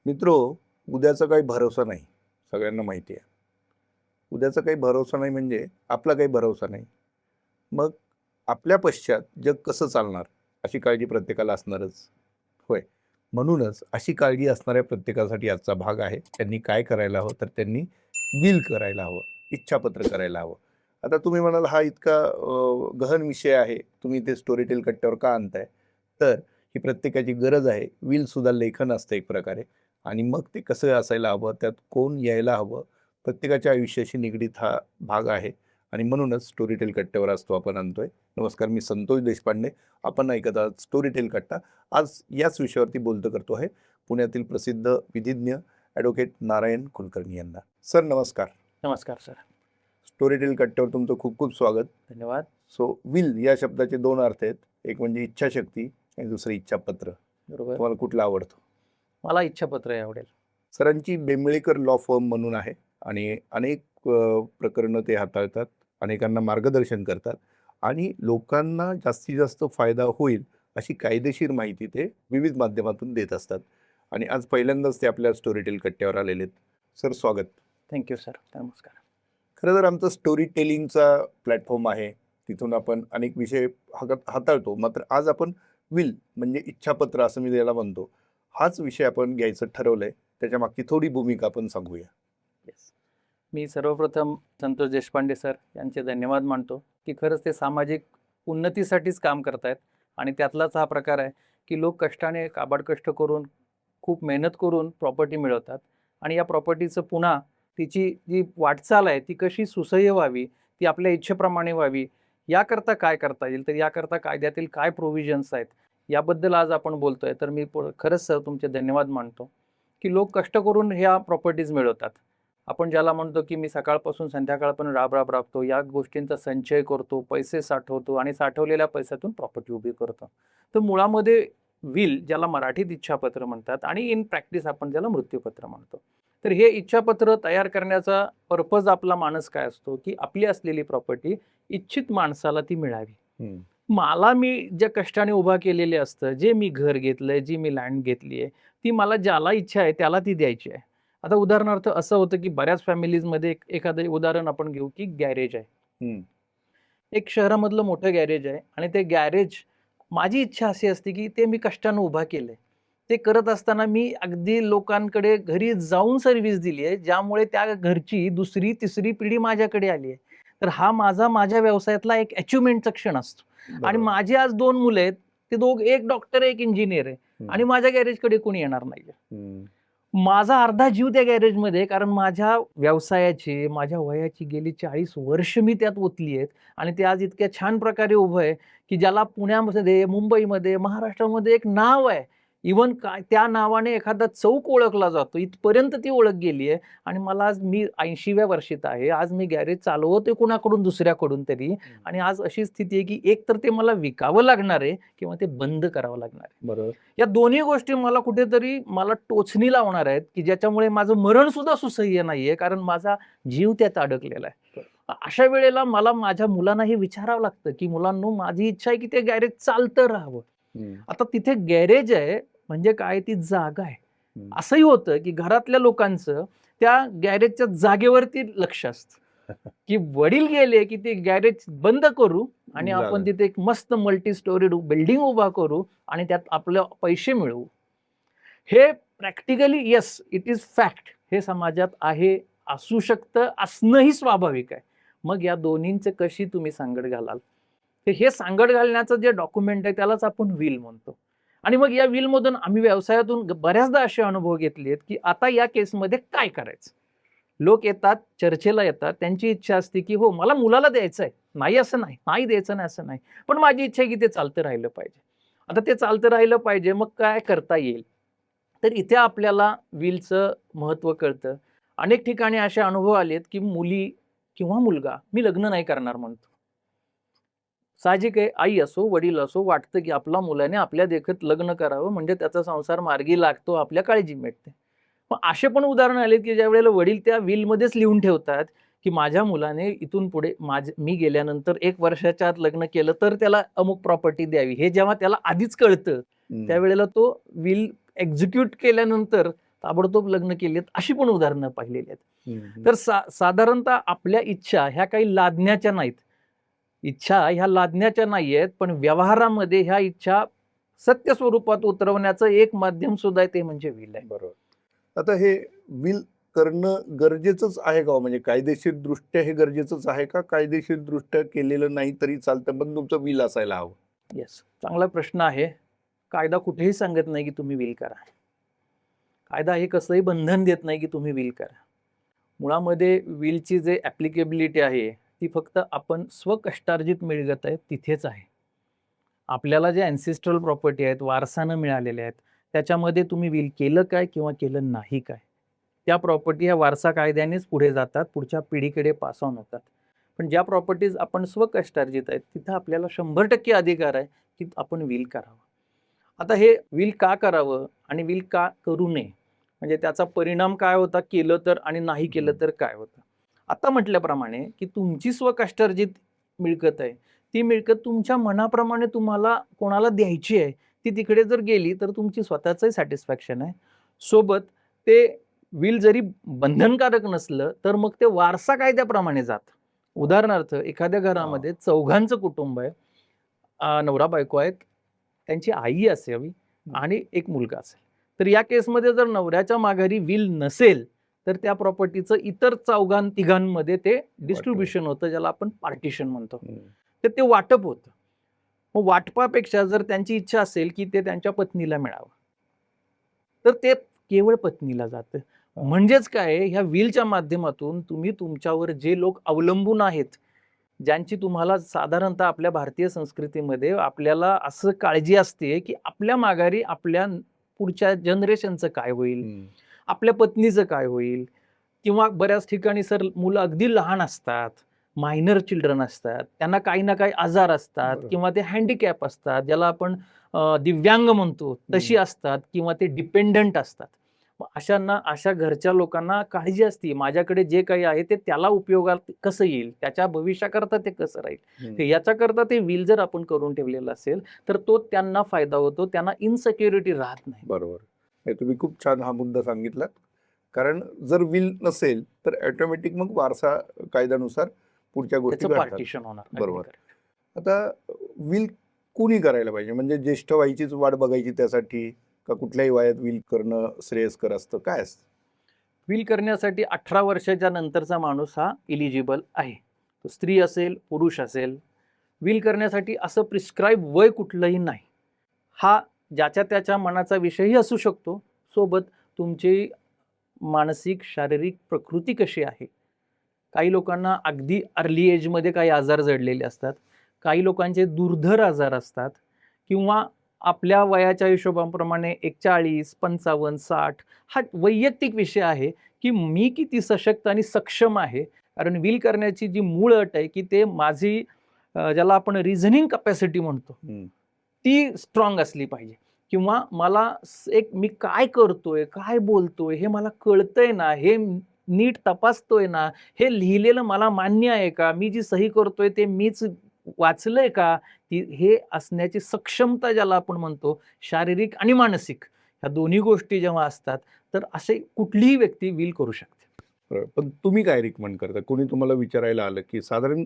मित्रो, उद्याचा काही भरोसा नाही. सगळ्यांना माहिती आहे. उद्याचा काही भरोसा नाही म्हणजे आपला काही भरोसा नाही. मग आपल्या पश्चात जग कसं चालणार अशी काळजी प्रत्येकाला असणारच. होय. म्हणूनच अशी काळजी असणाऱ्या प्रत्येकासाठी आजचा भाग आहे. त्यांनी काय करायला हवं, तर त्यांनी विल करायला हवं, इच्छापत्र करायला हवं. आता तुम्ही म्हणाल हा इतका गहन विषय आहे, तुम्ही ते स्टोरीटेल कट्ट्यावर का आणताय? तर ही प्रत्येकाची गरज आहे. विल सुद्धा लेखन असतं एक प्रकारे. आणि मग ते कसं असायला हवं, त्यात कोण यायला हवं, प्रत्येकाच्या आयुष्याशी निगडीत हा भाग आहे. आणि म्हणूनच स्टोरीटेल कट्ट्यावर आज तो आपण आणतोय. नमस्कार, मी संतोष देशपांडे. आपण ऐकत आहात स्टोरीटेल कट्टा. आज याच विषयावरती बोलतो करतो आहे पुण्यातील प्रसिद्ध विधिज्ञ ॲडव्होकेट नारायण कुलकर्णी यांना. सर नमस्कार. नमस्कार सर. स्टोरीटेल कट्ट्यावर तुमचं खूप खूप स्वागत. धन्यवाद. सो विल या शब्दाचे दोन अर्थ आहेत. एक म्हणजे इच्छाशक्ती आणि दुसरं इच्छापत्र. बरोबर. तुम्हाला कुठला आवडतो? मला इच्छापत्र आवडेल. सरांची बेंबळेकर लॉ फर्म म्हणून आहे आणि अनेक प्रकरणं ते हाताळतात, अनेकांना मार्गदर्शन करतात आणि लोकांना जास्तीत जास्त फायदा होईल अशी कायदेशीर माहिती ते विविध माध्यमातून देत असतात. आणि आज पहिल्यांदाच ते आपल्या स्टोरीटेल कट्ट्यावर आलेले आहेत. सर स्वागत. Thank you sir. नमस्कार. खरं तर आमचं स्टोरी टेलिंगचा प्लॅटफॉर्म आहे. तिथून आपण अनेक विषय हाताळतो. मात्र आज आपण विल म्हणजे इच्छापत्र असं मी त्याला म्हणतो, हाच विषय आपण घ्यायचं ठरवलंय. त्याच्या मागची थोडी भूमिका आपण सांगूया. येस. मी सर्वप्रथम संतोष देशपांडे सर यांचे धन्यवाद मानतो की खरंच ते सामाजिक उन्नतीसाठीच काम करतायत आणि त्यातलाच हा प्रकार आहे की लोक कष्टाने काबाड कष्ट करून खूप मेहनत करून प्रॉपर्टी मिळवतात आणि या प्रॉपर्टीचं पुन्हा तिची जी वाटचाल आहे ती कशी सुसह्य व्हावी, ती आपल्या इच्छेप्रमाणे व्हावी, याकरता काय करता येईल, तर याकरता कायद्यातील काय प्रोव्हिजन्स आहेत याबद्दल आज आपण बोलतोय. तर मी खरंच सर तुमचे धन्यवाद मानतो की लोक कष्ट करून ह्या प्रॉपर्टीज मिळवतात. आपण ज्याला म्हणतो की मी सकाळपासून संध्याकाळपर्यंत राबतो, या गोष्टींचा संचय करतो, पैसे साठवतो आणि साठवलेल्या पैशातून प्रॉपर्टी उभी करतो. तर मुळामध्ये विल, ज्याला मराठीत इच्छापत्र म्हणतात आणि इन प्रॅक्टिस आपण ज्याला मृत्यूपत्र म्हणतो, तर हे इच्छापत्र तयार करण्याचा पर्पज आपला मानस काय असतो की आपली असलेली प्रॉपर्टी इच्छित माणसाला ती मिळावी. मला मी ज्या कष्टाने उभा केलेले असतं, जे मी घर घेतलंय, जी मी लँड घेतली आहे, ती मला ज्याला इच्छा आहे त्याला ती द्यायची आहे. आता उदाहरणार्थ असं होतं की बऱ्याच फॅमिलीजमध्ये एखादं उदाहरण आपण घेऊ की गॅरेज आहे. एक शहरामधलं मोठं गॅरेज आहे आणि ते गॅरेज, माझी इच्छा अशी असते की ते मी कष्टानं उभा केलंय. ते करत असताना मी अगदी लोकांकडे घरी जाऊन सर्व्हिस दिली आहे, ज्यामुळे त्या घरची दुसरी तिसरी पिढी माझ्याकडे आली आहे. तर हा माझ्या व्यवसायातला एक अचिव्हमेंटचा क्षण असतो. आणि माझी आज 2 मुलं आहेत. ते एक डॉक्टर आहे, एक इंजिनियर आहे आणि माझ्या गॅरेजकडे कोणी येणार नाहीये. माझा अर्धा जीव त्या गॅरेजमध्ये, कारण माझ्या व्यवसायाची, माझ्या वयाची गेली 40 वर्ष मी त्यात ओतली आहेत आणि ते आज इतक्या छान प्रकारे उभं आहे की ज्याला पुण्यामध्ये, मुंबईमध्ये, महाराष्ट्रामध्ये एक नाव आहे. इव्हन काय त्या नावाने एखादा चौक ओळखला जातो, इथपर्यंत ती ओळख गेली आहे. आणि मला आज, मी 80व्या वर्षीत आहे, आज मी गॅरेज चालवतोय कुणाकडून, दुसऱ्याकडून तरी. आणि आज अशी स्थिती आहे की एक तर ते मला विकावं लागणार आहे किंवा ते बंद करावं लागणार आहे. बरोबर. या दोन्ही गोष्टी मला कुठेतरी मला टोचणी लावणार आहेत की ज्याच्यामुळे माझं मरण सुद्धा सुसह्य नाहीये, कारण माझा जीव त्यात अडकलेला आहे. अशा वेळेला मला माझ्या मुलांना हे विचारावं लागतं की मुलांनो, माझी इच्छा आहे की ते गॅरेज चालतं राहावं. आता तिथे गॅरेज आहे म्हणजे काय, ती जागा आहे. असंही होतं की घरातल्या लोकांचं त्या गॅरेजच्या जागेवरती लक्ष असतं की वडील गेले की ते गॅरेज बंद करू आणि आपण तिथे एक मस्त मल्टी स्टोरीड बिल्डिंग उभा करू आणि त्यात आपले पैसे मिळवू. हे practically, yes, it is fact, हे समाजात आहे, असू शकतं, असणंही स्वाभाविक आहे. मग या दोन्हींचे कशी तुम्ही सांगड घालाल, हे सांगड घालण्याचं जे डॉक्युमेंट आहे त्यालाच आपण विल म्हणतो. आणि मग या विल मधून आम्ही व्यवसायातून बऱ्याचदा असे अनुभव घेतलेत की आता या केसमध्ये काय करायचं. लोक येतात, चर्चेला येतात, त्यांची इच्छा असते की हो, मला मुलाला द्यायचं आहे, नाही असं नाही, नाही द्यायचं नाही असं नाही, पण माझी इच्छा आहे की ते चालतं राहिलं पाहिजे. आता ते चालतं राहिलं पाहिजे, मग काय करता येईल. तर इथे आपल्याला विलचं महत्त्व कळतं. अनेक ठिकाणी असे अनुभव आलेत की मुली किंवा मुलगा, मी लग्न नाही करणार म्हणतो. साहजिक आहे, आई असो वडील असो, वाटतं की आपल्या मुलाने आपल्या देखत लग्न करावं म्हणजे त्याचा संसार मार्गी लागतो, आपल्या काळजी मिळते. मग असे पण उदाहरण आले की ज्या वेळेला वडील त्या विलमध्येच लिहून ठेवतात की माझ्या मुलाने इथून पुढे मी गेल्यानंतर 1 वर्षाच्या आत लग्न केलं तर त्याला अमुक प्रॉपर्टी द्यावी. हे जेव्हा त्याला आधीच कळतं त्यावेळेला तो विल एक्झिक्यूट केल्यानंतर ताबडतोब लग्न केलेत, अशी पण उदाहरणं पाहिलेली आहेत. हम्म. तर साधारणतः आपल्या इच्छा ह्या काही लादण्याच्या नाहीत. इच्छा ह्या लादण्याच्या नाहीयेत, पण व्यवहारामध्ये ह्या इच्छा सत्य स्वरूपात उतरवण्याचं एक माध्यम सुद्धा आहे, ते म्हणजे विल आहे. बरोबर. आता हे विल करणं गरजेचंच आहे का हो? म्हणजे कायदेशीर दृष्ट्या हे गरजेचंच आहे का? कायदेशीर दृष्ट्या केलेलं नाही तरी चालतं, पण तुमचं विल असायला हवं? येस, चांगला प्रश्न आहे. कायदा कुठेही सांगत नाही की तुम्ही विल करा. कायदा हे कसलंही बंधन देत नाही की तुम्ही विल करा. मुळामध्ये विलची जे ॲप्लिकेबिलिटी आहे ती फक्त आपण स्वकष्टार्जित मिळगत आहे तिथेच आहे. आपल्याला जे अँसेस्ट्रल प्रॉपर्टी आहेत, वारसानं मिळालेल्या आहेत, त्याच्यामध्ये तुम्ही विल केलं काय किंवा केलं नाही काय, त्या प्रॉपर्टी ह्या वारसा कायद्यानेच पुढे जातात, पुढच्या पिढीकडे पास ऑन होतात. पण ज्या प्रॉपर्टीज आपण स्वकष्टार्जित आहेत तिथं आपल्याला 100% अधिकार आहे की आपण विल करावं. आता हे विल का करावं आणि विल का करू नये, म्हणजे त्याचा परिणाम काय होता केलं तर, आणि नाही केलं तर काय होतं. आता म्हटल्याप्रमाणे की तुमची स्वकष्टार्जित मिळकत आहे, ती मिळकत तुमच्या मनाप्रमाणे तुम्हाला कोणाला द्यायची आहे, ती तिकडे जर गेली तर तुमची स्वतःचंही सॅटिस्फॅक्शन आहे. सोबत ते विल जरी बंधनकारक नसलं तर मग ते वारसा कायद्याप्रमाणे जातं. उदाहरणार्थ एखाद्या घरामध्ये चौघांचं कुटुंब आहे, नवरा बायको आहेत, त्यांची आई असावी आणि एक मुलगा असेल. तर या केसमध्ये जर नवऱ्याच्या माघारी विल नसेल तर त्या प्रॉपर्टीचं इतर तिघांमध्ये ते डिस्ट्रीब्युशन होतं, ज्याला आपण पार्टिशन म्हणतो. तर ते वाटप होतं. मग वाटपापेक्षा जर त्यांची इच्छा असेल की ते त्यांच्या पत्नीला मिळावं तर ते केवळ पत्नीला जातं. म्हणजेच काय, ह्या विलच्या माध्यमातून तुम्ही तुमच्यावर जे लोक अवलंबून आहेत, ज्यांची तुम्हाला साधारणतः आपल्या भारतीय संस्कृतीमध्ये आपल्याला असं काळजी असते की आपल्या माघारी आपल्या पुढच्या जनरेशनचं काय होईल, आपल्या पत्नीचं काय होईल, किंवा बऱ्याच ठिकाणी सर मुलं अगदी लहान असतात, मायनर चिल्ड्रन असतात, त्यांना काही ना काही आजार असतात किंवा ते हँडिकॅप असतात, ज्याला आपण दिव्यांग म्हणतो तशी असतात, किंवा ते डिपेंडंट असतात. अशांना, अशा घरच्या लोकांना काळजी असते, माझ्याकडे जे काही आहे ते त्याला उपयोगात कसं येईल, त्याच्या भविष्याकरता ते कसं राहील, याच्याकरता ते विल जर आपण करून ठेवलेलं असेल तर तो त्यांना फायदा होतो, त्यांना इनसिक्युरिटी राहत नाही. बरोबर. हे तुम्ही खूप छान हा मुद्दा सांगितला. कारण जर विल नसेल तर ऑटोमॅटिक मग वारसा कायद्यानुसार पुढच्या गोष्टी त्याचं घडतात. पार्टिशन होणार. बरोबर. आता विल कोणी करायला पाहिजे? म्हणजे ज्येष्ठ वयाचीच वाट बघायची त्यासाठी, का कुठल्याही वयात विल करणं श्रेयस्कर असतं? काय असतं? विल करण्यासाठी 18 वर्षाच्या नंतरचा माणूस हा इलिजिबल आहे. तो स्त्री असेल, पुरुष असेल. विल करण्यासाठी असं प्रिस्क्राईब वय कुठलंही नाही. हा ज्याच्या त्याच्या मनाचा विषयही असू शकतो. सोबत तुमची मानसिक, शारीरिक प्रकृती कशी आहे. काही लोकांना अगदी अर्ली एजमध्ये काही आजार जडलेले असतात, काही लोकांचे दुर्धर आजार असतात, किंवा आपल्या वयाच्या हिशोबाप्रमाणे 41, 55, 60 हा वैयक्तिक विषय आहे की मी किती सशक्त आणि सक्षम आहे. कारण विल करण्याची जी मूळ अट आहे की ते माझी ज्याला आपण रिझनिंग कपॅसिटी म्हणतो ती स्ट्रॉंग असली पाहिजे, किंवा मला एक मी काय करतोय, काय बोलतोय हे मला कळतंय ना, हे नीट तपासतोय ना, हे लिहिलेलं मला मान्य आहे का, मी जी सही करतोय ते मीच वाचलंय का, हे असण्याची सक्षमता ज्याला आपण म्हणतो, शारीरिक आणि मानसिक, ह्या दोन्ही गोष्टी जेव्हा असतात तर असे कुठलीही व्यक्ती विल करू शकते. पण तुम्ही काय रिकमेंड करता? कोणी तुम्हाला विचारायला आलं की साधारण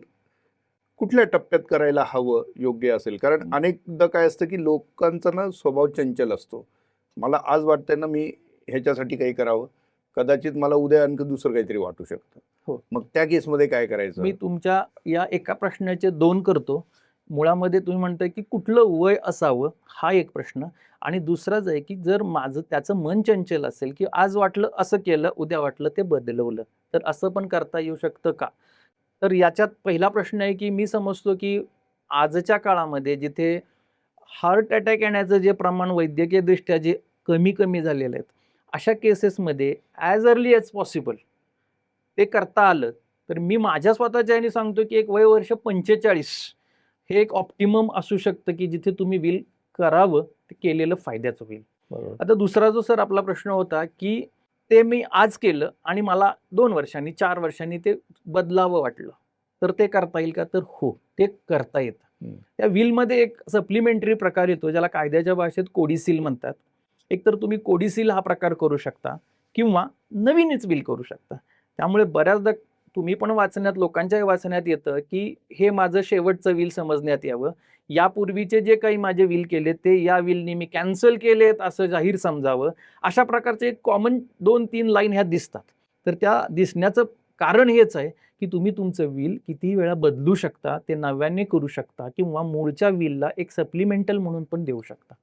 कुठल्या टप्प्यात करायला हवं योग्य असेल? कारण अनेकदा काय असतं की लोकांचा ना स्वभाव चंचल असतो. मला आज वाटतंय ना मी ह्याच्यासाठी काही करावं, कदाचित मला उद्या आणखी दुसरं काहीतरी वाटू शकतं. हो. मग त्या केसमध्ये काय करायचं? मी तुमच्या या एका प्रश्नाचे 2 करतो. मुळामध्ये तुम्ही म्हणताय की कुठलं वय असावं, हा एक प्रश्न, आणि दुसराच आहे की जर माझं त्याचं मन चंचल असेल की आज वाटलं असं केलं, उद्या वाटलं ते बदलवलं, तर असं पण करता येऊ शकतं का? तर याच्यात पहिला प्रश्न आहे की मी समजतो की आजच्या काळामध्ये जिथे हार्ट अटॅक येण्याचं जे प्रमाण वैद्यकीयदृष्ट्या जे कमी झालेलं आहे, अशा केसेसमध्ये ॲज अर्ली ॲज पॉसिबल ते करता आलं तर मी माझ्या स्वतःच्या ह्याने सांगतो की एक वय वर्ष 45 हे एक ऑप्टिमम असू शकतं की जिथे तुम्ही विल करावं, ते केलेलं फायद्याचं होईल. बरोबर. आता दुसरा जो सर आपला प्रश्न होता की ते मी आज केलं आणि मला 2 वर्षांनी 4 वर्षांनी ते बदलावं वाटलं तर ते करता येईल का? तर हो, ते करता येतं. त्या विलमध्ये एक सप्लिमेंटरी प्रकार येतो ज्याला कायद्याच्या भाषेत कोडिसिल म्हणतात. एकतर तुम्ही कोडिसील हा प्रकार करू शकता किंवा नवीनच विल करू शकता. त्यामुळे बऱ्याचदा तुम्ही पण वाचण्यात, लोकांच्याही वाचण्यात येतं की हे माझं शेवटचं विल समजण्यात यावं. यापूर्वीचे जे काही माझे विल केले ते या विलनी मी कॅन्सल केलेत असं जाहीर समजावं. अशा प्रकारचे एक कॉमन 2-3 लाईन ह्या दिसतात. तर त्या दिसण्याचं कारण हेच आहे की तुम्ही तुमचं विल कितीही वेळा बदलू शकता, ते नव्याने करू शकता किंवा मूळच्या विलला एक सप्लिमेंटल म्हणून पण देऊ शकता.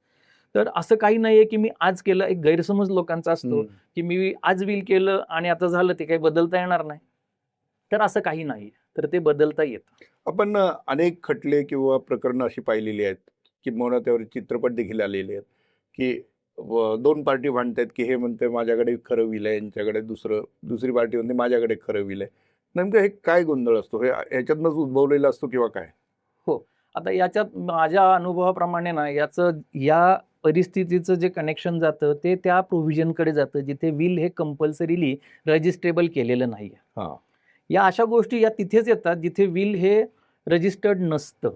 तर असं काही नाहीये की मी आज केलं. एक गैरसमज लोकांचा असतो की मी आज विल केलं आणि आता झालं, ते काही बदलता येणार नाही. तर असं काही नाही. तर ते बदलता येतं. आपण अनेक खटले किंवा प्रकरणं अशी पाहिलेली आहेत, किंबहुना त्यावर चित्रपट देखील आलेले आहेत, की 2 पार्टी भांडतायत, की हे म्हणतंय माझ्याकडे खरं विल आहे, यांच्याकडे दुसरी पार्टी म्हणते माझ्याकडे खरं विल आहे. नेमकं हे काय गोंधळ असतो? हे ह्याच्यातनंच उद्भवलेला असतो किंवा काय? हो. आता याच्यात माझ्या अनुभवाप्रमाणे ना, या परिस्थितीचं जे कनेक्शन जातं ते त्या प्रोव्हिजनकडे जातं, जिथे विल हे कंपल्सरीली रजिस्ट्रेबल केलेलं नाहीये. हां. या अशा गोष्टी या तिथेच येतात जिथे विल हे रजिस्टर्ड नसतं.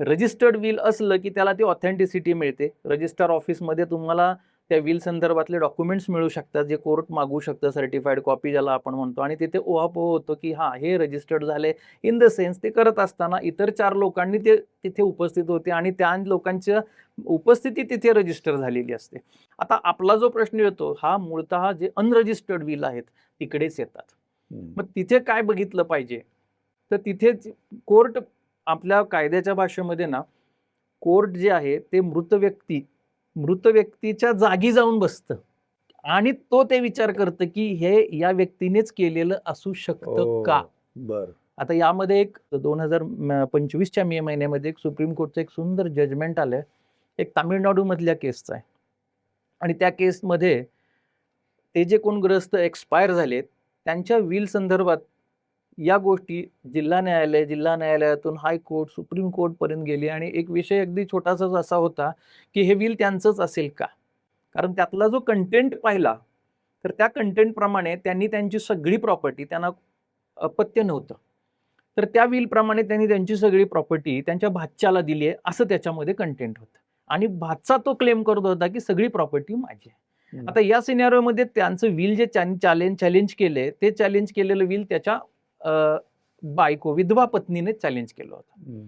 रजिस्टर्ड विल असलं की त्याला ती ऑथेंटिसिटी मिळते. रजिस्टर ऑफिसमध्ये तुम्हाला त्या विल संदर्भातले डॉक्युमेंट्स मिळू शकतात, जे कोर्ट मागू शकतं, सर्टिफाईड कॉपी ज्याला आपण म्हणतो, आणि तिथे उहापोह होतो की हां, हे रजिस्टर्ड झाले. इन द सेन्स ते करत असताना इतर 4 लोकांनी ते तिथे उपस्थित होते आणि त्या लोकांच्या उपस्थिती तिथे रजिस्टर झालेली असते. आता आपला जो प्रश्न येतो हा मूळतः जे अनरजिस्टर्ड विल आहेत तिकडेच येतात. मग तिथे काय बघितलं पाहिजे? तर तिथेच कोर्ट, आपल्या कायद्याच्या भाषेमध्ये ना, कोर्ट जे आहे ते मृत व्यक्तीच्या जागी जाऊन बसतं आणि तो ते विचार करतं की हे या व्यक्तीनेच केलेलं असू शकतं का? बरं. आता यामध्ये एक 2025च्या मे महिन्यामध्ये एक सुप्रीम कोर्टचं एक सुंदर जजमेंट आलंय. एक तामिळनाडू मधल्या केसचं आहे आणि त्या केसमध्ये ते जे कोण ग्रस्त एक्सपायर झालेत त्यांच्या विल संदर्भात या गोष्टी जिल्हा न्यायालयातून हायकोर्ट, सुप्रीम कोर्ट पर्यंत गेली आणि एक विषय अगदी छोटासाच असा होता की हे विल त्यांचंच असेल का? कारण त्यातला जो कंटेंट पाहिला तर त्या कंटेंट प्रमाणे त्यांनी त्यांची सगळी प्रॉपर्टी, त्यांना अपत्य नव्हतं, तर त्या विल प्रमाणे त्यांनी त्यांची सगळी प्रॉपर्टी त्यांच्या भाच्याला दिली आहे असं त्याच्यामध्ये कंटेंट होतं आणि भाचा तो क्लेम करत होता की सगळी प्रॉपर्टी माझी आहे. आता या सिनेरिओमध्ये त्यांचं विल जे चॅलेंज केले, ते चॅलेंज केलेलं विल त्याच्या बायको, विधवा पत्नीने चॅलेंज केलं होतं.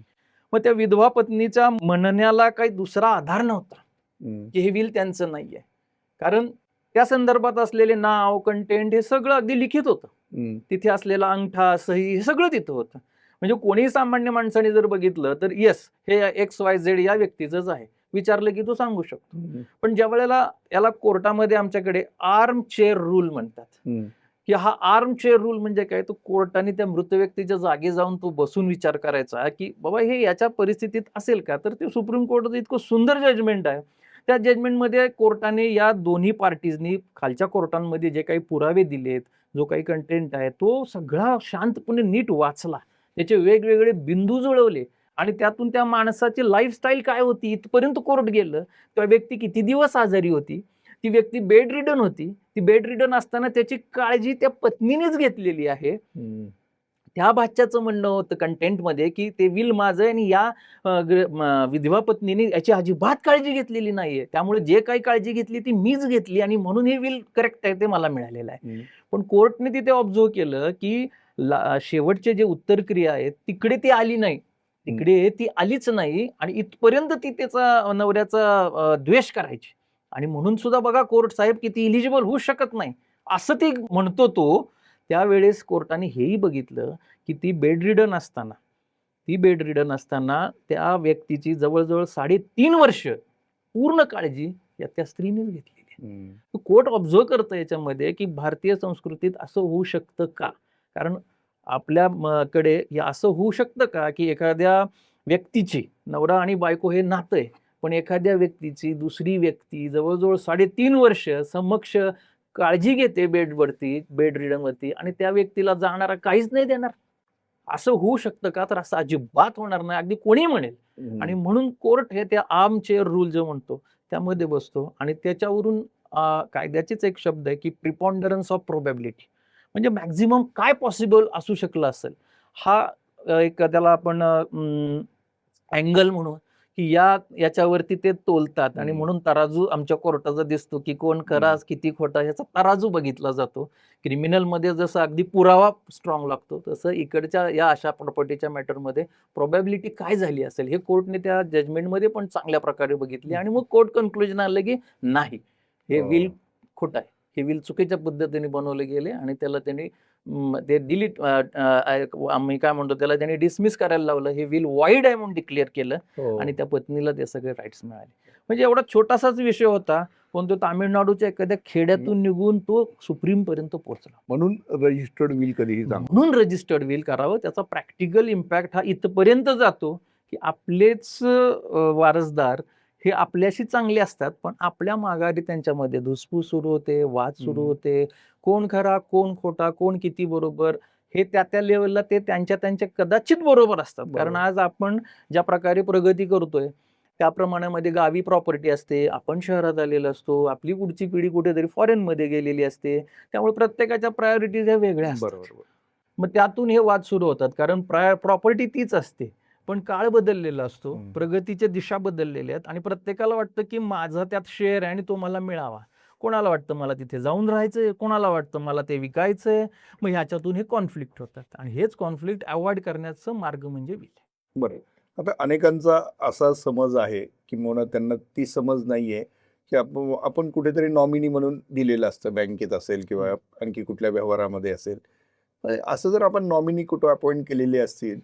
मग त्या विधवा पत्नीच्या म्हणण्याला काही दुसरा आधार नव्हता की हे विल त्यांचं नाहीये, कारण त्या संदर्भात असलेले नाव, कंटेंट हे सगळं अगदी लिखित होतं. तिथे असलेला अंगठा, सही हे सगळं तिथं होतं. म्हणजे कोणीही सामान्य माणसाने जर बघितलं तर येस, हे XYZ या व्यक्तीचंच आहे, विचारलं की तो सांगू शकतो. पण ज्या वेळेला याला कोर्टामध्ये आमच्याकडे आर्म चेअर रूल म्हणतात की हा आर्म चेअर रूल म्हणजे काय, तो कोर्टाने त्या मृत व्यक्तीच्या जागी जाऊन तो बसून विचार करायचा की बाबा हे याच्या परिस्थितीत असेल का? तर ते सुप्रीम कोर्टाचं इतकं सुंदर जजमेंट आहे. त्या जजमेंटमध्ये कोर्टाने या दोन्ही पार्टीजनी खालच्या कोर्टांमध्ये जे काही पुरावे दिलेत, जो काही कंटेंट आहे तो सगळा शांतपणे नीट वाचला, त्याचे वेगवेगळे बिंदू जुळवले आणि त्यातून त्या माणसाची लाईफस्टाईल काय होती इथपर्यंत कोर्ट गेलं. त्या व्यक्ती किती दिवस आजारी होती, ती व्यक्ती बेड रिडन होती, ती बेड रिडन असताना त्याची काळजी त्या पत्नीनेच घेतलेली आहे. त्या भाच्याचं म्हणणं होतं कंटेंटमध्ये की ते विल माझं आहे आणि या विधवा पत्नीने याची अजिबात काळजी घेतलेली नाहीये, त्यामुळे जे काही काळजी घेतली ती मीच घेतली आणि म्हणून हे विल करेक्ट आहे, ते मला मिळालेलं आहे. पण कोर्टने तिथे ऑब्झर्व केलं की शेवटचे जे उत्तर क्रिया आहेत तिकडे ती आली नाही, तिकडे ती आलीच नाही आणि इथपर्यंत ती त्याचा नवऱ्याचा द्वेष करायची आणि म्हणून सुद्धा बघा कोर्ट साहेब किती इलिजिबल होऊ शकत नाही असं ते म्हणतो तो. त्यावेळेस कोर्टाने हेही बघितलं की ती बेड रिडन असताना त्या व्यक्तीची जवळजवळ 3.5 वर्ष पूर्ण काळजी त्या स्त्रीनेच घेतलेली आहे. कोर्ट ऑब्झर्व करतं याच्यामध्ये की भारतीय संस्कृतीत असं होऊ शकतं का? कारण आपल्याकडे हे असं होऊ शकतं का की एखाद्या व्यक्तीची, नवरा आणि बायको हे नातं आहे, पण एखाद्या व्यक्तीची दुसरी व्यक्ती जवळजवळ 3.5 वर्ष समक्ष काळजी घेते बेड रिडनवरती आणि त्या व्यक्तीला जाणारा काहीच नाही देणार, असं होऊ शकतं का? तर असं अजिबात होणार नाही, अगदी कोणी म्हणेल. आणि म्हणून कोर्ट हे त्या आर्म चेअर रूल जो म्हणतो त्यामध्ये बसतो आणि त्याच्यावरून कायद्याचेच एक शब्द आहे की प्रिपॉन्डरन्स ऑफ प्रोबॅबिलिटी, म्हणजे मॅक्झिमम काय पॉसिबल असू शकलं असेल, हा एक त्याला आपण अँगल म्हणू की याच्यावरती ते तोलतात आणि हम्म. म्हणून तराजू आमच्या कोर्टाचा दिसतो की कोण खरा किती खोटा ह्याचा तराजू बघितला जातो. क्रिमिनलमध्ये जसं अगदी पुरावा स्ट्रॉंग लागतो तसं इकडच्या या अशा प्रॉपर्टीच्या मॅटरमध्ये प्रोबॅबिलिटी काय झाली असेल हे कोर्टने त्या जजमेंटमध्ये पण चांगल्या प्रकारे बघितली आणि मग कोर्ट कन्क्लुजन आलं की नाही हे विल खोटं आहे, हे विल चुकीच्या पद्धतीने बनवले गेले आणि त्याला त्यांनी ते डिलीट आम्ही काय म्हणतो त्याला त्यांनी डिसमिस करायला लावलं, हे विल वाईड आहे म्हणून डिक्लेअर केलं आणि त्या पत्नीला ते सगळे राईट्स मिळाले. म्हणजे एवढा छोटासाच विषय होता पण तो तामिळनाडूच्या एखाद्या खेड्यातून निघून तो सुप्रीम पर्यंत पोहोचला. म्हणून रजिस्टर्ड विल कधीही चांगलं. म्हणून रजिस्टर्ड विल करावं. त्याचा प्रॅक्टिकल इम्पॅक्ट हा इथपर्यंत जातो की आपलेच वारसदार हे आपल्याशी चांगले असतात पण आपल्या माघारी त्यांच्यामध्ये धुसफूस सुरू होते, वाद सुरू होते, कोण खरा कोण खोटा कोण किती बरोबर हे त्या लेवलला ते त्यांच्या कदाचित बरोबर असतात. कारण आज आपण ज्या प्रकारे प्रगती करतोय त्याप्रमाणे मध्ये गावी प्रॉपर्टी असते, आपण शहरात आलेलो असतो, आपली पुढची पिढी कुठेतरी फॉरेन मध्ये गेलेली असते, त्यामुळे प्रत्येकाच्या प्रायोरिटीज ह्या वेगळ्या असतात. बरोबर. मग त्यातून हे वाद सुरू होतात कारण प्रॉपर्टी तीच असते पण काळ बदललेला असतो, प्रगतीच्या दिशा बदललेल्या आहेत आणि प्रत्येकाला वाटतं की माझा त्यात शेअर आहे आणि तो मला मिळावा. कोणाला वाटतं मला तिथे जाऊन राहायचंय, कोणाला वाटतं मला ते विकायचंय. मग ह्याच्यातून हे कॉन्फ्लिक्ट होतात आणि हेच कॉन्फ्लिक्ट अवॉइड करण्याचं मार्ग म्हणजे विल. बरं. आता अनेकांचा असा समज आहे किंवा त्यांना ती समज नाहीये की आपण कुठेतरी नॉमिनी म्हणून दिलेलं असतं, बँकेत असेल किंवा आणखी कुठल्या व्यवहारामध्ये असेल. असं जर आपण नॉमिनी कुठं अपॉइंट केलेले असतील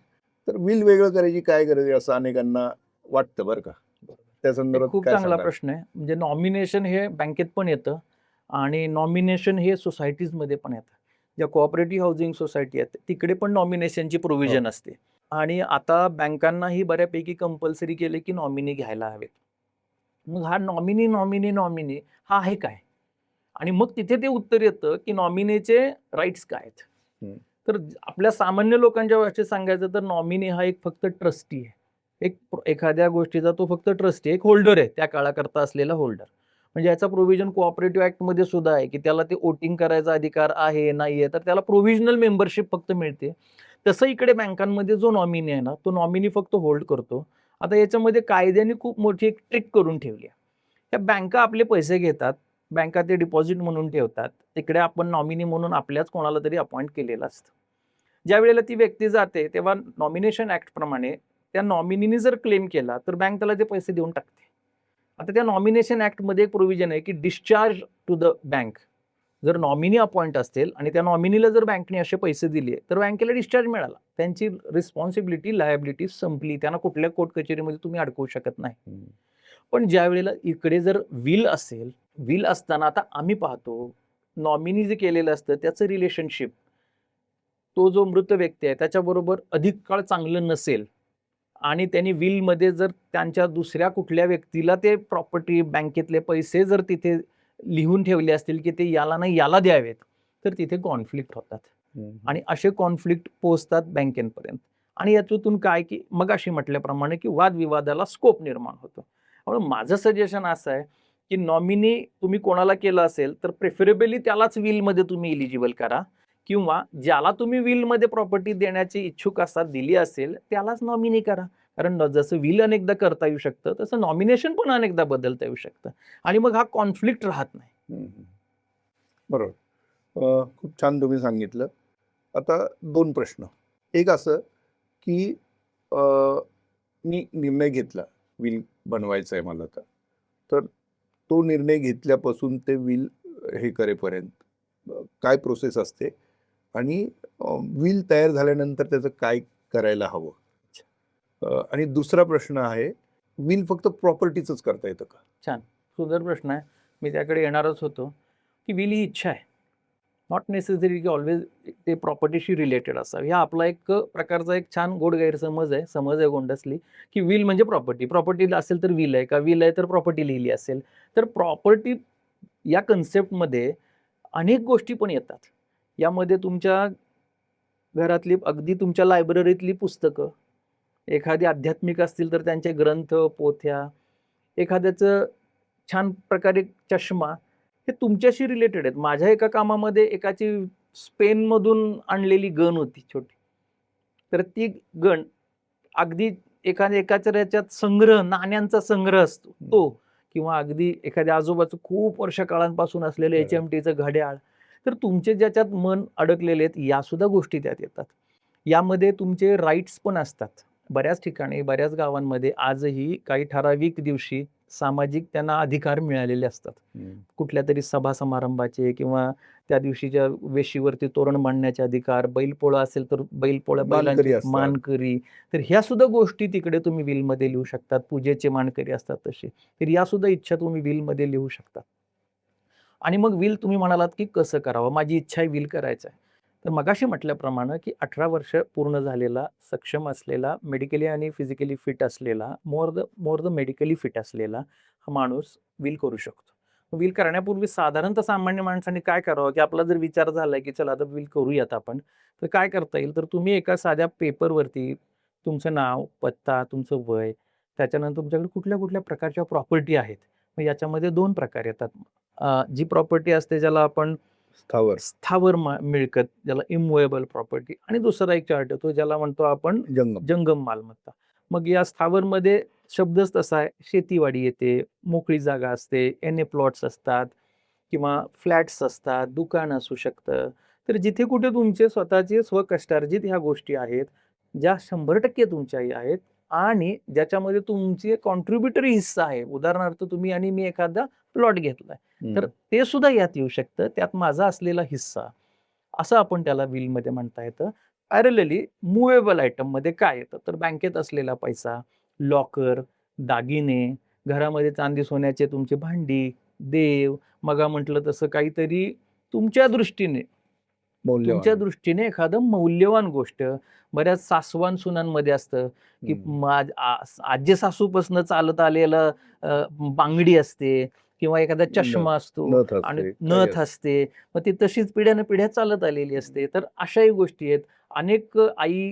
तर विल वेगळं करायची काय गरज आहे असं अनेकांना वाटतं बरं का. त्या संदर्भात खूप काय चांगला सांगाल? प्रश्न आहे. म्हणजे नॉमिनेशन हे बँकेत पण येतं आणि नॉमिनेशन हे सोसायटीजमध्ये पण येतं. ज्या कोऑपरेटिव्ह हाऊसिंग सोसायटी आहेत तिकडे पण नॉमिनेशनची प्रोव्हिजन असते आणि आता बँकांनाही बऱ्यापैकी कंपल्सरी केले की नॉमिनी घ्यायला हवेत. मग हा नॉमिनी हा आहे काय आणि मग तिथे ते उत्तर येतं की नॉमिनीचे राईट्स काय आहेत. तर आपल्या सामान्य लोकांच्या भाषेत सांगायचं तर नॉमिनी हा एक फक्त ट्रस्टी आहे, एखाद्या गोष्टीचा तो फक्त ट्रस्टी एक होल्डर आहे, त्या काळाकरता असलेला होल्डर. म्हणजे याचा प्रोव्हिजन कोऑपरेटिव्ह ऍक्ट मध्ये सुद्धा आहे की त्याला ते वोटिंग करायचा अधिकार आहे नाहीये तर त्याला प्रोव्हिजनल मेंबरशिप फक्त मिळते. तसं इकडे बँकांमध्ये जो नॉमिनी आहे ना तो नॉमिनी फक्त होल्ड करतो. आता याच्यामध्ये कायद्याने खूप मोठी एक ट्रिक करून ठेवली आहे. त्या बँका आपले पैसे घेतात, बँका ते डिपॉझिट म्हणून ठेवतात, तिकडे आपण नॉमिनी म्हणून आपल्याच कोणाला तरी अपॉइंट केलेलं असतं. ज्या वेळेला ती व्यक्ती जाते तेव्हा नॉमिनेशन ऍक्ट प्रमाणे त्या नॉमिनीने जर क्लेम केला तर बँक त्याला ते पैसे देऊन टाकते. आता त्या नॉमिनेशन ऍक्टमध्ये एक प्रोव्हिजन आहे की डिस्चार्ज टू द बँक. जर नॉमिनी अपॉइंट असेल आणि त्या नॉमिनीला जर बँकने असे पैसे दिले तर बँकेला डिस्चार्ज मिळाला, त्यांची रिस्पॉन्सिबिलिटी लायबिलिटी संपली, त्यांना कुठल्या कोर्ट कचेरीमध्ये तुम्ही अडकवू शकत नाही. पण ज्या वेळेला इकडे जर विल असेल, विल असताना आता आम्ही पाहतो नॉमिनी जे केलेलं असतं त्याचं रिलेशनशिप तो जो मृत व्यक्ती आहे त्याच्याबरोबर अधिक काळ चांगलं नसेल आणि त्यांनी विलमध्ये जर त्यांच्या दुसऱ्या कुठल्या व्यक्तीला ते प्रॉपर्टी बँकेतले पैसे जर तिथे लिहून ठेवले असतील की ते याला नाही याला द्यावेत तर तिथे कॉन्फ्लिक्ट होतात आणि असे कॉन्फ्लिक्ट पोहोचतात बँकेपर्यंत आणि यातून काय की मग अशी म्हटल्याप्रमाणे की वादविवादाला स्कोप निर्माण होतो. म्हणून माझं सजेशन असं आहे की नॉमिनी तुम्ही कोणाला केलं असेल तर प्रेफरेबली त्यालाच विलमध्ये तुम्ही इलिजिबल करा किंवा ज्याला तुम्ही विलमध्ये प्रॉपर्टी देण्याची इच्छुक असतात दिली असेल त्यालाच नॉमिनी करा. कारण जसं विल अनेकदा करता येऊ शकतं तसं नॉमिनेशन पण अनेकदा बदलता येऊ शकतं आणि मग हा कॉन्फ्लिक्ट राहत नाही. बरोबर. खूप छान तुम्ही सांगितलं. आता 2 प्रश्न. एक असं की मी निर्णय घेतला विल बनवायचं आहे मला तर तो निर्णय घेतल्यापासून ते विल हे करेपर्यंत काय प्रोसेस असते आणि विल तयार झाल्यानंतर त्याचं काय करायला हवं. आणि दुसरा प्रश्न आहे विल फक्त प्रॉपर्टीचंच करता येतं का? छान सुंदर प्रश्न आहे. मी त्याकडे येणारच होतो की विल ही इच्छा आहे, नॉट नेसेसरी की ऑलवेज ते प्रॉपर्टीशी रिलेटेड असावी. हा आपला एक प्रकारचा एक छान गोड गैरसमज आहे, समज आहे गोंडसली की विल म्हणजे प्रॉपर्टी असेल तर विल आहे का, विल आहे तर प्रॉपर्टी लिहिली असेल. तर प्रॉपर्टी या कन्सेप्टमध्ये अनेक गोष्टी पण येतात. यामध्ये तुमच्या घरातली अगदी तुमच्या लायब्ररीतली पुस्तकं, एखादी आध्यात्मिक असतील तर त्यांचे ग्रंथ पोथ्या, एखाद्याचं छान प्रकारे चष्मा हे तुमच्याशी रिलेटेड आहेत. माझ्या एका कामामध्ये एकाची स्पेनमधून आणलेली गन होती छोटी, तर ती गन अगदी एकाच्या याच्यात संग्रह, नाण्यांचा संग्रह असतो तो, किंवा अगदी एखाद्या आजोबाचं खूप वर्ष काळांपासून असलेलं बरोबर. HMTचं घड्याळ. तर तुमचे ज्याच्यात मन अडकलेले आहेत या सुद्धा गोष्टी त्यात येतात. यामध्ये तुमचे राईट्स पण असतात. बऱ्याच ठिकाणी, बऱ्याच गावांमध्ये आजही काही ठराविक दिवशी सामाजिक त्यांना अधिकार मिळालेले असतात. कुठल्या तरी सभा समारंभाचे, किंवा त्या दिवशीच्या वेशीवरती तोरण बांधण्याचे अधिकार, बैलपोळा असेल तर बैलांची मानकरी असतात. मानकरी. तर ह्या सुद्धा गोष्टी तिकडे तुम्ही विलमध्ये लिहू शकतात. पूजेचे मानकरी असतात तसे. तर या सुद्धा इच्छा तुम्ही विलमध्ये लिहू शकता. आणि मग विल तुम्ही म्हणालात की कसं करावं? माझी इच्छा आहे विल करायचं आहे. तर मगाशी म्हटल्याप्रमाणे की 18 वर्ष पूर्ण झालेला, सक्षम असलेला, मेडिकली आणि फिजिकली फिट असलेला, मोर द मेडिकली फिट असलेला हा माणूस विल करू शकतो. विल करण्यापूर्वी साधारणतः सामान्य माणसाने काय करावं, की आपला जर विचार झाला की चला आता विल करूयात आपण, तर काय करता येईल? तर तुम्ही एका साध्या पेपरवरती तुमचं नाव, पत्ता, तुमचं वय, त्याच्यानंतर तुमच्याकडे कुठल्या प्रकारच्या प्रॉपर्टी आहेत. मग याच्यामध्ये 2 प्रकार येतात. जी प्रॉपर्टी असते ज्याला आपण स्थावर मिळकत, ज्याला इमूव्हेबल प्रॉपर्टी, आणि दुसरा एक चार्ट येतो ज्याला म्हणतो आपण जंगम मालमत्ता. मग या स्थावरमध्ये शब्दच तसा आहे, शेतीवाडी येते, मोकळी जागा असते, प्लॉट्स असतात, किंवा फ्लॅट्स असतात, दुकान असू शकतं. तर जिथे कुठे तुमचे स्वतःचे स्वकष्टार्जित ह्या गोष्टी आहेत, ज्या 100% तुमच्याही आहेत, आणि ज्याच्यामध्ये तुमची कॉन्ट्रिब्युटरी हिस्सा आहे. उदाहरणार्थ तुम्ही आणि मी एखादा प्लॉट घेतलाय, तर ते सुद्धा यात येऊ शकतं. त्यात माझा असलेला हिस्सा, असं आपण त्याला विलमध्ये म्हणता येतं. पॅरलली मूव्हेबल आयटममध्ये काय येतं, तर बँकेत असलेला पैसा, लॉकर, दागिने, घरामध्ये चांदी सोन्याचे तुमची भांडी, देव, मगा म्हटलं तसं काहीतरी तुमच्या दृष्टीने एखादं मौल्यवान गोष्ट. बऱ्याच सासवान सुनांमध्ये असतं की आजी सासूपासून चालत आलेलं बांगडी असते, किंवा एखादा चष्मा असतो आणि नथ असते. मग ती तशीच पिढ्यानपिढ्या चालत आलेली असते. तर अशाही गोष्टी आहेत. अनेक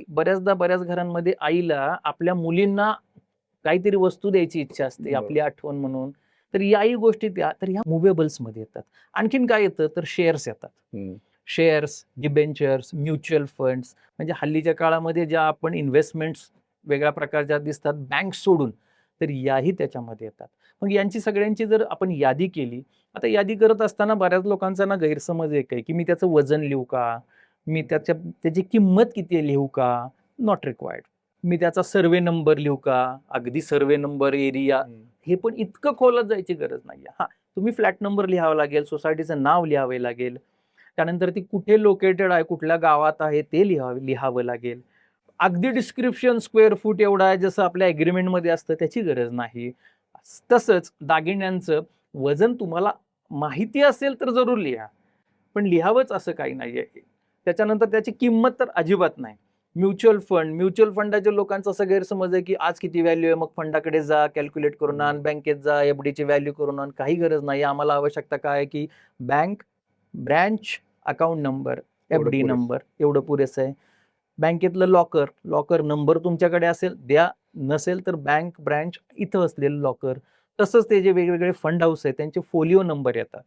बऱ्याच घरांमध्ये आईला आपल्या मुलींना काहीतरी वस्तू द्यायची इच्छा असते, आपली आठवण म्हणून. तर याही गोष्टी तर ह्या मुव्हेबल्समध्ये येतात. आणखीन काय येतं, तर शेअर्स येतात. शेअर्स, डिबेंचर्स, म्युच्युअल फंड्स, म्हणजे हल्लीच्या काळामध्ये ज्या आपण इन्व्हेस्टमेंट्स वेगळ्या प्रकारच्या दिसतात बँक सोडून, तर याही त्याच्यामध्ये येतात. मग यांची सगळ्यांची जर आपण यादी केली, आता यादी करत असताना बऱ्याच लोकांचा ना गैरसमज एक आहे की मी त्याचं वजन लिहू का, मी त्याची किंमत किती आहे लिहू का, नॉट रिक्वायर्ड. मी त्याचा सर्वे नंबर लिहू का, अगदी सर्वे नंबर, एरिया, हे पण इतकं खोलात जायची गरज नाहीये. हा, तुम्ही फ्लॅट नंबर लिहावा लागेल, सोसायटीचं नाव लिहावे लागेल, त्यानंतर ती कुठे लोकेटेड आहे, कुठल्या गावात आहे ते लिहावं लागेल. अगदी डिस्क्रिप्शन स्क्वेअर फूट एवढा आहे जसं आपल्या ॲग्रीमेंटमध्ये असतं त्याची गरज नाही. तसंच दागिन्यांचं वजन तुम्हाला माहिती असेल तर जरूर लिहा, पण लिहावंच असं काही नाहीये. त्याच्यानंतर त्याची किंमत तर अजिबात नाही. म्युच्युअल फंडाच्या लोकांचा असा गैरसमज आहे की आज किती व्हॅल्यू आहे, मग फंडाकडे जा, कॅल्क्युलेट करून आण, बँकेत जा, एफडीची व्हॅल्यू करून आण. काही गरज नाही. आम्हाला आवश्यकता काय आहे की bank, branch, account number, FD number, एवढं पुरेसं आहे. बँकेतलं लॉकर नंबर तुमच्याकडे असेल द्या, नसेल तर बँक, ब्रँच इथं असलेलं लॉकर. तसंच ते जे वेगवेगळे फंड हाऊस आहेत त्यांचे फोलिओ नंबर येतात,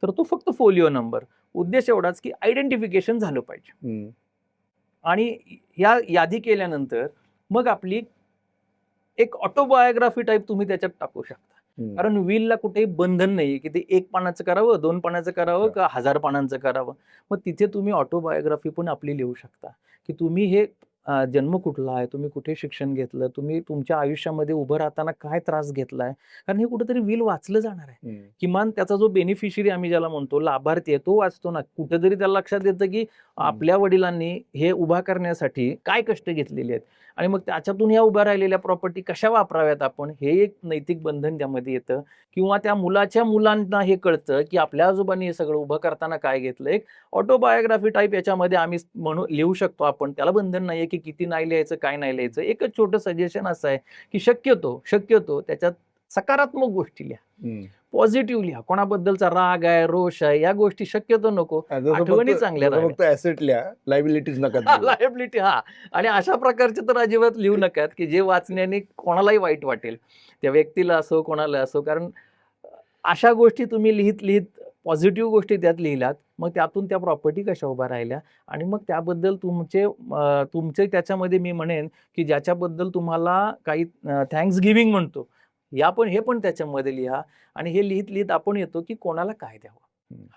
तर तो फक्त फोलिओ नंबर. उद्देश एवढाच की आयडेंटिफिकेशन झालं पाहिजे. आणि या यादी केल्यानंतर मग आपली एक ऑटोबायोग्राफी टाईप तुम्ही त्याच्यात टाकू शकता. कारण विलला कुठेही बंधन नाही की ते 1 पानाचं करावं, 2 पानाचं करावं, का 1000 पानांचं करावं. मग तिथे तुम्ही ऑटोबायोग्राफी पण आपली लिहू शकता की तुम्ही हे जन्म कुठला आहे, तुम्ही कुठे शिक्षण घेतलं, तुम्ही तुमच्या आयुष्यामध्ये उभं राहताना काय त्रास घेतलाय, कारण हे कुठेतरी विल वाचलं जाणार आहे. किमान त्याचा जो बेनिफिशियरी आम्ही ज्याला म्हणतो, लाभार्थी आहे, तो वाचतो ना. कुठेतरी त्याला लक्षात येतं की आपल्या वडिलांनी हे उभा करण्यासाठी काय कष्ट घेतलेले आहेत, आणि मग त्याच्यातून या उभ्या राहिलेल्या प्रॉपर्टी कशा वापराव्यात आपण, हे एक नैतिक बंधन त्यामध्ये येतं. किंवा त्या मुलाच्या मुलांना हे कळतं की आपल्या आजोबांनी हे सगळं उभं करताना काय घेतलं. एक ऑटोबायोग्राफी टाईप याच्यामध्ये आम्ही लिहू शकतो आपण. त्याला बंधन नाहीये की किती नाही लिहायचं, काय नाही लिहायचं. एकच छोटं सजेशन असं आहे की शक्यतो त्याच्यात सकारात्मक गोष्टी लिहा, पॉझिटिव्ह लिहा. कोणाबद्दलचा राग आहे, रोष आहे, या गोष्टी शक्यतो नको. आठवणी चांगल्या राहाव्यात. ऍसेट लिहा, लायबिलिटीज नका. लायबिलिटी, हा. आणि अशा प्रकारचे तर अजिबात लिहू नकात की जे वाचण्याने कोणालाही वाईट वाटेल, त्या व्यक्तीला असो, कोणाला असो. कारण अशा गोष्टी तुम्ही लिहित पॉझिटिव्ह गोष्टी त्यात लिहिल्यात, मग त्यातून त्या प्रॉपर्टी कशा उभ्या राहिल्या आणि मग त्याबद्दल तुमचे त्याच्यामध्ये मी म्हणेन की ज्याच्याबद्दल तुम्हाला काही थँक्स गिव्हिंग म्हणतो, हे पण त्याच्यामध्ये लिहा. आणि हे लिहित लिहित आपण येतो की कोणाला काय द्यावं,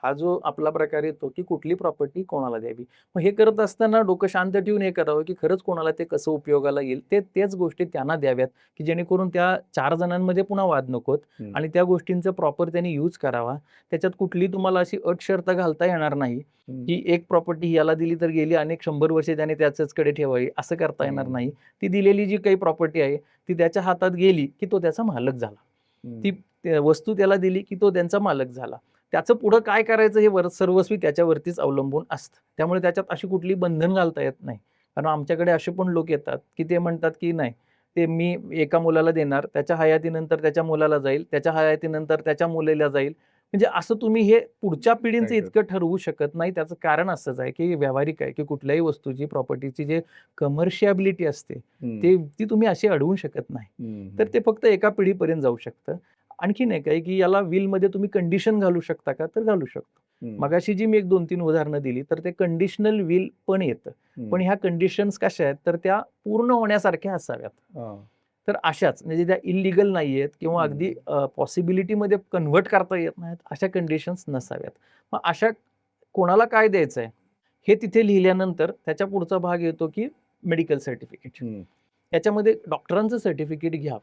हा जो आपला प्रकार येतो की कुठली प्रॉपर्टी कोणाला द्यावी. मग हे करत असताना डोकं शांत ठेवून हे करावं की खरंच कोणाला ते कसं उपयोगाला येईल, तेच गोष्टी त्यांना द्याव्यात की जेणेकरून त्या 4 जणांमध्ये पुन्हा वाद नकोत आणि त्या गोष्टींचा प्रॉपर त्यांनी यूज करावा. त्याच्यात कुठली तुम्हाला अशी अट शर्त घालता येणार नाही की एक प्रॉपर्टी याला दिली तर गेली अनेक 100 वर्षे त्याने त्याच्याचकडे ठेवावी, असं करता येणार नाही. ती दिलेली जी काही प्रॉपर्टी आहे ती त्याच्या हातात गेली की तो त्याचा मालक झाला. ती वस्तू त्याला दिली की तो त्यांचा मालक झाला. त्याचं पुढं काय करायचं हे सर्वस्वी त्याच्यावरतीच अवलंबून असतं. त्यामुळे त्याच्यात अशी कुठली बंधन घालता येत नाही. कारण आमच्याकडे असे पण लोक येतात की ते म्हणतात की नाही, ते मी एका मुलाला देणार, त्याच्या हयातीनंतर त्याच्या मुलाला जाईल, त्याच्या हयातीनंतर त्याच्या मुलीला जाईल. म्हणजे असं तुम्ही हे पुढच्या पिढींचं इतकं ठरवू शकत नाही. त्याचं कारण असंच आहे की व्यावहारिक आहे की कुठल्याही वस्तूची प्रॉपर्टीची जे कमर्शियाबिलिटी असते ती तुम्ही अशी अडवू शकत नाही. तर ते फक्त एका पिढीपर्यंत जाऊ शकतं. आणखीन एक आहे की याला विलमध्ये तुम्ही कंडिशन घालू शकता का, तर घालू शकतो. मगाशी जी मी 1-2-3 उदाहरणं दिली तर ते कंडिशनल विल पण येतं. पण ह्या कंडिशन्स कशा आहेत तर त्या पूर्ण होण्यासारख्या असाव्यात. तर अशाच म्हणजे त्या इल्लीगल नाहीयेत किंवा अगदी पॉसिबिलिटीमध्ये कन्व्हर्ट करता येत नाहीत, अशा कंडिशन्स नसाव्यात. मग अशा कोणाला काय द्यायचं आहे हे तिथे लिहिल्यानंतर त्याच्या पुढचा भाग येतो की मेडिकल सर्टिफिकेट. याच्यामध्ये डॉक्टरांचं सर्टिफिकेट घ्यावं.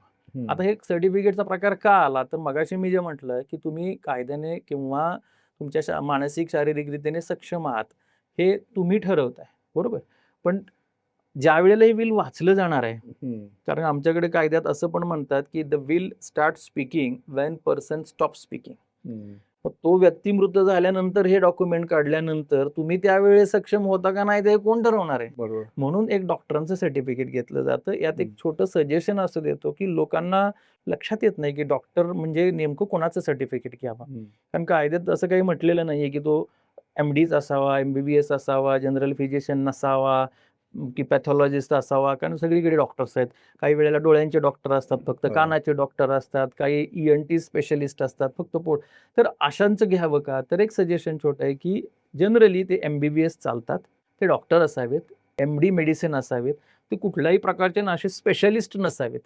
आता हे सर्टिफिकेटचा प्रकार का आला तर मगाशी मी जे म्हटलं की तुम्ही कायद्याने किंवा तुमच्या मानसिक शारीरिकरीतीने सक्षम आहात हे तुम्ही ठरवताय, बरोबर. पण ज्या वेळेला हे विल वाचलं जाणार आहे, कारण आमच्याकडे कायद्यात असं पण म्हणतात की the will start speaking when person stop speaking. तो व्यक्ती मृत झाल्यानंतर हे डॉक्युमेंट काढल्यानंतर तुम्ही त्यावेळेस सक्षम होता का नाही ते कोण ठरवणार आहे. बरोबर. म्हणून एक डॉक्टरांचं सर्टिफिकेट घेतलं जातं. यात एक छोटं सजेशन असं देतो की लोकांना लक्षात येत नाही की डॉक्टर म्हणजे नेमकं कोणाचं सर्टिफिकेट घ्यावं. कारण कायद्यात असं काही म्हटलेलं नाहीये की तो MDच असावा, MBBS असावा, जनरल फिजिशियन नसावा की पॅथॉलॉजिस्ट असावा. कारण सगळीकडे डॉक्टर्स आहेत. काही वेळेला डोळ्यांचे डॉक्टर असतात, फक्त कानाचे डॉक्टर असतात, काही ENT स्पेशलिस्ट असतात, फक्त पोट. तर अशांचं घ्यावं का, तर एक सजेशन छोटं आहे की जनरली ते MBBS चालतात, ते डॉक्टर असावेत, MD मेडिसिन असावेत, ते कुठल्याही प्रकारचे असे स्पेशलिस्ट नसावेत,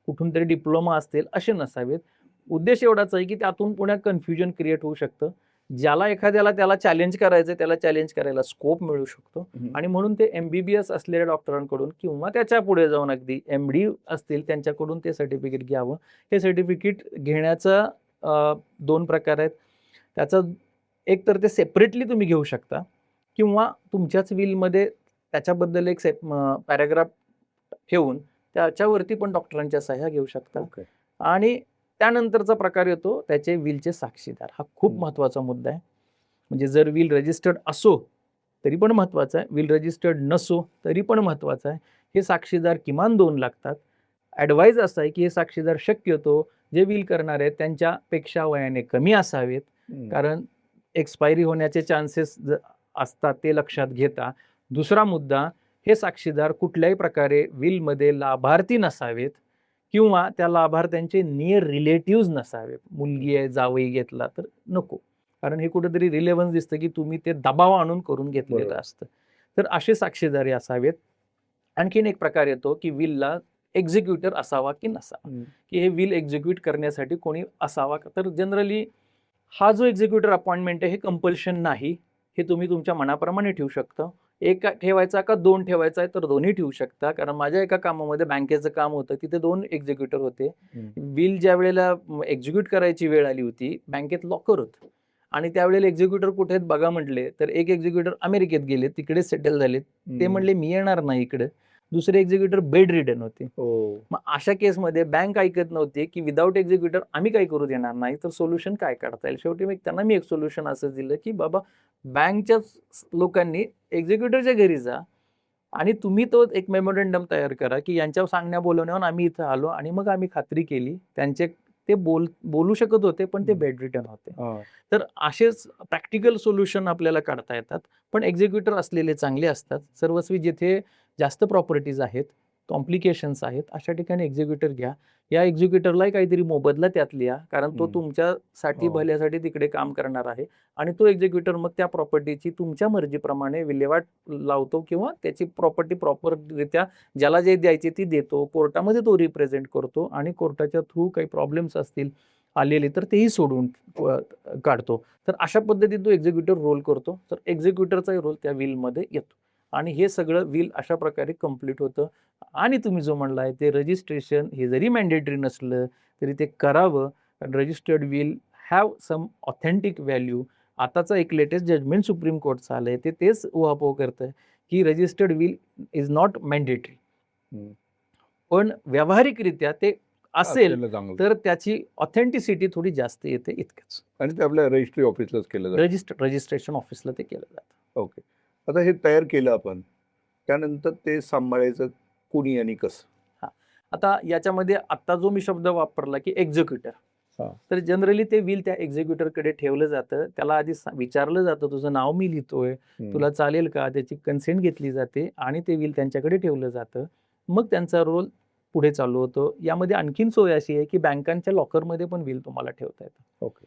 कुठून तरी डिप्लोमा असतील असे नसावेत. उद्देश एवढाच आहे की त्यातून पुन्हा कन्फ्युजन क्रिएट होऊ शकतं. ज्याला एखाद्याला त्याला चॅलेंज करायचं त्याला चॅलेंज करायला स्कोप मिळू शकतो. आणि म्हणून ते MBBS असलेल्या डॉक्टरांकडून किंवा त्याच्या पुढे जाऊन अगदी MD असतील त्यांच्याकडून ते सर्टिफिकेट घ्यावं. हे सर्टिफिकेट घेण्याचा 2 प्रकार आहेत. त्याचा एक तर ते सेपरेटली तुम्ही घेऊ शकता किंवा तुमच्याच विलमध्ये त्याच्याबद्दल एक पॅराग्राफ ठेवून त्याच्यावरती पण डॉक्टरांच्या सह्या घेऊ शकता. आणि त्यानंतरचा प्रकार येतो त्याचे विलचे साक्षीदार. हा खूप महत्त्वाचा मुद्दा आहे. म्हणजे जर विल रजिस्टर्ड असो तरी पण महत्त्वाचं आहे, विल रजिस्टर्ड नसो तरी पण महत्त्वाचं आहे. हे साक्षीदार किमान 2 लागतात. ॲडवाईज असं आहे की हे साक्षीदार शक्यतो जे विल करणार आहेत त्यांच्यापेक्षा वयाने कमी असावेत. कारण एक्सपायरी होण्याचे चान्सेस असतात ते लक्षात घेता. दुसरा मुद्दा, हे साक्षीदार कुठल्याही प्रकारे विलमध्ये लाभार्थी नसावेत किंवा त्या लाभार्थ्यांचे नियर रिलेटिव्ज नसावेत. मुलगी आहे, जावई घेतला तर नको. कारण हे कुठेतरी रिलेव्हन्स दिसतं की तुम्ही ते दबाव आणून करून घेतलेलं असतं. तर असे साक्षीदार असावेत. आणखीन एक प्रकार येतो की विलला एक्झिक्युटर असावा की नसावा, की हे विल एक्झिक्यूट करण्यासाठी कोणी असावा. तर जनरली हा जो एक्झिक्युटर अपॉइंटमेंट आहे हे कंपल्शन नाही. हे तुम्ही तुमच्या मनाप्रमाणे ठेवू शकता. एक ठेवायचा का 2 ठेवायचा आहे तर दोन्ही ठेवू शकता. कारण माझ्या एका कामामध्ये बँकेचं काम होतं, तिथे 2 एक्झिक्युटर होते. विल ज्या वेळेला एक्झिक्यूट करायची वेळ आली होती, बँकेत लॉकर होतं आणि त्यावेळेला एक्झिक्युटर कुठे आहेत बघा म्हटले, तर एक एक्झिक्युटर अमेरिकेत गेले, तिकडेच सेटल झालेत. ते म्हणले मी येणार नाही इकडे. दुसरे एक्झिक्युटर बेड रिडन होते. मग अशा केसमध्ये बँक ऐकत नव्हती की विदाऊट एक्झिक्युटर आम्ही काही करू देणार नाही. तर सोल्युशन काय काढता येईल. शेवटी त्यांना मी एक सोल्युशन असं दिलं की बाबा बँकच्याच लोकांनी एक्झिक्युटरच्या घरी जा आणि तुम्ही तो एक मेमोरंडम तयार करा की यांच्या सांगण्या बोलवण्यावर आम्ही इथं आलो आणि मग आम्ही खात्री केली. त्यांचे ते बोलू शकत होते पण ते बेड रिटर्न होते. तर असेच प्रॅक्टिकल सोल्युशन आपल्याला काढता येतात. पण एक्झिक्युटर असलेले चांगले असतात. सर्वस्वी जिथे जास्त प्रॉपर्टीज आहेत, कॉम्प्लिकेशन्स आहेत, अशा ठिकाणी एक्झिक्युटर घ्या. या एक्झिक्युटरलाही काहीतरी मोबदला त्यात लिहा, कारण तो हम्म. तुमच्यासाठी हो. भल्यासाठी तिकडे काम करणार आहे आणि तो एक्झिक्युटर मग त्या प्रॉपर्टीची तुमच्या मर्जीप्रमाणे विल्हेवाट लावतो किंवा त्याची प्रॉपर्टी प्रॉपररित्या ज्याला जे द्यायचे ती देतो, कोर्टामध्ये तो रिप्रेझेंट करतो आणि कोर्टाच्या थ्रू काही प्रॉब्लेम्स असतील आलेले तर तेही सोडून काढतो. तर अशा पद्धतीने तो एक्झिक्युटर रोल करतो. तर एक्झिक्युटरचाही रोल त्या विलमध्ये येतो आणि हे सगळं विल अशा प्रकारे कंप्लीट होतं. आणि तुम्ही जो म्हणलाय ते रजिस्ट्रेशन हे जरी मॅन्डेटरी नसलं तरी ते करावं, कारण registered will have some authentic value. आताचं एक लेटेस्ट जजमेंट सुप्रीम कोर्टचं आलंय ते तेच उहापोह करतंय की registered will is not mandatory, हम्म. पण व्यावहारिकरित्या ते असेल आपल्याला चांगलं. तर त्याची ऑथेंटिसिटी थोडी जास्त येते इतकंच. आणि ते आपल्या रजिस्ट्री ऑफिसलाच केलं जातं. रजिस्ट्रेशन ऑफिसला ते केलं जातं. ओके. आता हे तयार केलं आपण, त्यानंतर ते सांभाळायचं कोणी आणि कसं? आता याच्यामध्ये आता जो मी शब्द वापरला की एक्झिक्युटर, हा. तर जनरली ते विल त्या एक्झिक्युटरकडे ठेवलं जातं. त्याला आधी विचारलं जातं तुझं नाव मी लिहितोय, तुला चालेल का, त्याची कन्सेंट घेतली जाते आणि ते विल त्यांच्याकडे ठेवलं जातं. मग त्यांचा रोल पुढे चालू होतो. यामध्ये आणखीन सोय अशी आहे की बँकांच्या लॉकरमध्ये पण विल तुम्हाला ठेवता येतं. ओके.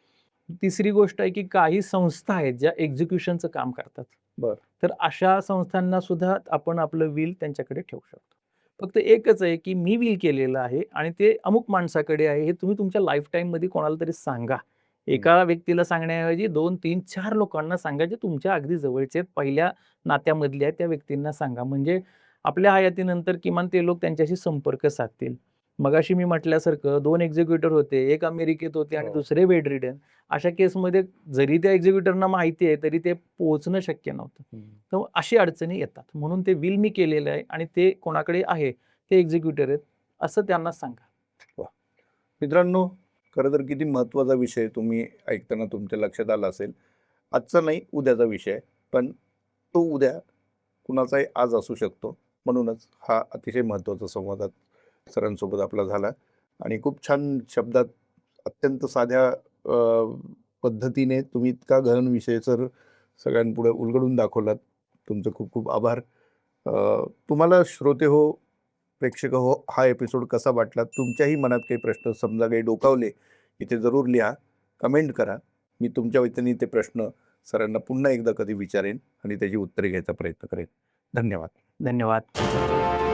तिसरी गोष्ट आहे की काही संस्था आहेत ज्या एक्झिक्युशनचं काम करतात. बरं. तर अशा संस्थांना सुद्धा आपण आपलं विल त्यांच्याकडे ठेवू शकतो. फक्त एकच आहे की मी विल केलेलं आहे आणि ते अमुक माणसाकडे आहे, हे तुम्ही तुमच्या लाईफ टाईममध्ये कोणाला तरी सांगा. एका व्यक्तीला सांगण्याऐवजी 2, 3, 4 लोकांना सांगा, जे तुमच्या अगदी जवळचे आहेत, पहिल्या नात्यामधले आहेत त्या व्यक्तींना सांगा. म्हणजे आपल्या हयातीनंतर किमान ते लोक त्यांच्याशी संपर्क साधतील. मगाशी मी म्हटल्यासारखं 2 एक्झिक्युटर होते, एक अमेरिकेत होते आणि हो. दुसरे बेडरिडन. अशा केसमध्ये जरी त्या एक्झिक्युटरना माहिती आहे तरी ते पोहोचणं शक्य नव्हतं. तर अशी अडचणी येतात. म्हणून ते विल मी केलेलं आहे आणि ते कोणाकडे आहे, ते एक्झिक्युटर आहेत, असं त्यांना सांगा. मित्रांनो, खरं तर किती महत्त्वाचा विषय तुम्ही ऐकताना तुमच्या लक्षात आला असेल. आजचा नाही, उद्याचा विषय आहे, पण तो उद्या कुणाचाही आज असू शकतो. म्हणूनच हा अतिशय महत्त्वाचा संवाद सरांसोबत आपला झाला आणि खूप छान शब्दात अत्यंत साध्या पद्धतीने तुम्ही इतका गहन विषय सर सगळ्यांपुढे उलगडून दाखवलात. तुमचे खूप खूप आभार. तुम्हाला श्रोते हो, प्रेक्षक हो, हा एपिसोड कसा वाटला? तुमच्याही मनात काही प्रश्न समजा काही डोकावले, इथे जरूर लिहा, कमेंट करा. मी तुमच्या वतीने ते प्रश्न सरांना पुन्हा एकदा कधी विचारेन आणि त्याची उत्तरे घ्यायचा प्रयत्न करेन. धन्यवाद. धन्यवाद.